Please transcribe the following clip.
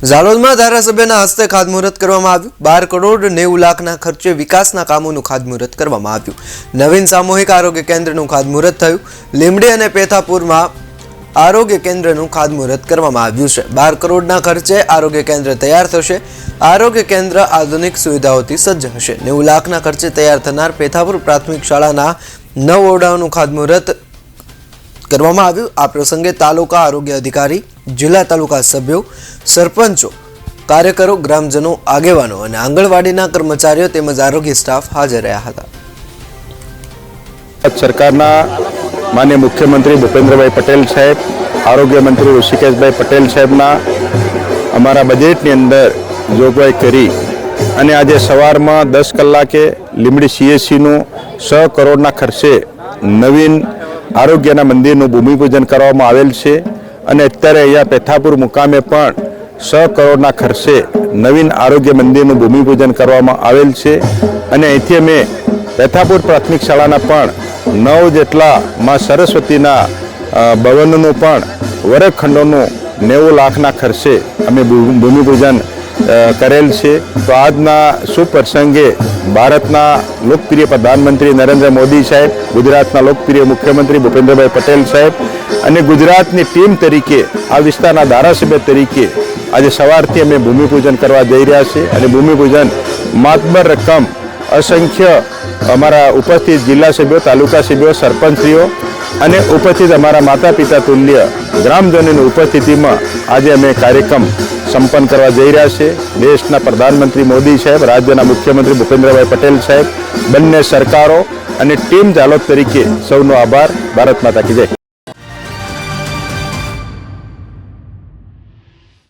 ઝાલોદમાં ધારાસભ્યના હસ્તે ખાતમુહૂર્ત કરવામાં આવ્યું। 12 કરોડ 90 લાખના ખર્ચે વિકાસના કામોનું ખાતમુહૂર્ત કરવામાં આવ્યું। નવીન સામૂહિક આરોગ્ય કેન્દ્રનું ખાતમુહૂર્ત થયું। લીંબડી અને પેથાપુરમાં આરોગ્ય કેન્દ્રનું ખાતમુહૂર્ત કરવામાં આવ્યું છે। 12 કરોડના ખર્ચે આરોગ્ય કેન્દ્ર તૈયાર થશે। આરોગ્ય કેન્દ્ર આધુનિક સુવિધાઓથી સજ્જ હશે। 90 લાખના ખર્ચે તૈયાર થનાર પેથાપુર પ્રાથમિક શાળાના 9 ઓરડાઓનું ખાતમુહૂર્ત કરવામાં આવ્યું। આ પ્રસંગે તાલુકા આરોગ્ય અધિકારી, જિલ્લા તાલુકા સભ્યો, સરપંચો, કાર્યકરો, ગ્રામજનો, આગેવાનો અને આંગણવાડીના કર્મચારીઓ તેમજ આરોગ્ય સ્ટાફ હાજર રહ્યા હતા। સરકારના માનनीय મુખ્યમંત્રી ભૂપેન્દ્રભાઈ પટેલ સાહેબ, આરોગ્ય મંત્રી ઋષિકેશભાઈ પટેલ સાહેબના અમારા બજેટની અંદર જોગવાઈ કરી અને આજે સવારમાં 10 કલાકે લીંબડી CSCનું 6 કરોડના ખર્ચે નવીન આરોગ્યના મંદિરનું ભૂમિપૂજન કરવામાં આવેલ છે અને અત્યારે અહીંયા પેથાપુર મુકામે પણ 6 કરોડના ખર્ચે નવીન આરોગ્ય મંદિરનું ભૂમિપૂજન કરવામાં આવેલ છે અને અહીંથી અમે પેથાપુર પ્રાથમિક શાળાના પણ 9 જેટલા માં સરસ્વતીના ભવનનું પણ વર્ગખંડોનું 90 લાખના ખર્ચે અમે ભૂમિપૂજન કરેલ છે। તો આજના શુભ પ્રસંગે ભારતના લોકપ્રિય પ્રધાનમંત્રી નરેન્દ્ર મોદી સાહેબ, ગુજરાતના લોકપ્રિય મુખ્યમંત્રી ભૂપેન્દ્રભાઈ પટેલ સાહેબ અને ગુજરાતની ટીમ તરીકે આ વિસ્તારના ધારાસભ્ય તરીકે આજે સવારથી અમે ભૂમિપૂજન કરવા જઈ રહ્યા છીએ અને ભૂમિપૂજન માતબર રકમ અસંખ્ય અમારા ઉપસ્થિત જિલ્લા સભ્યો, તાલુકા સભ્યો, સરપંચશ્રીઓ અને ઉપસ્થિત અમારા માતા પિતા તુલ્ય ગ્રામજનોની ઉપસ્થિતિમાં આજે અમે કાર્યક્રમ સંપન્ન કરવા જઈ રહ્યા છે। દેશના પ્રધાનમંત્રી મોદી સાહેબ, રાજ્યના મુખ્યમંત્રી ભૂપેન્દ્રભાઈ પટેલ સાહેબ, બંને સરકારો અને ટીમ ઝાલોદ તરીકે સૌનો આભાર। ભારત માતા કી જય।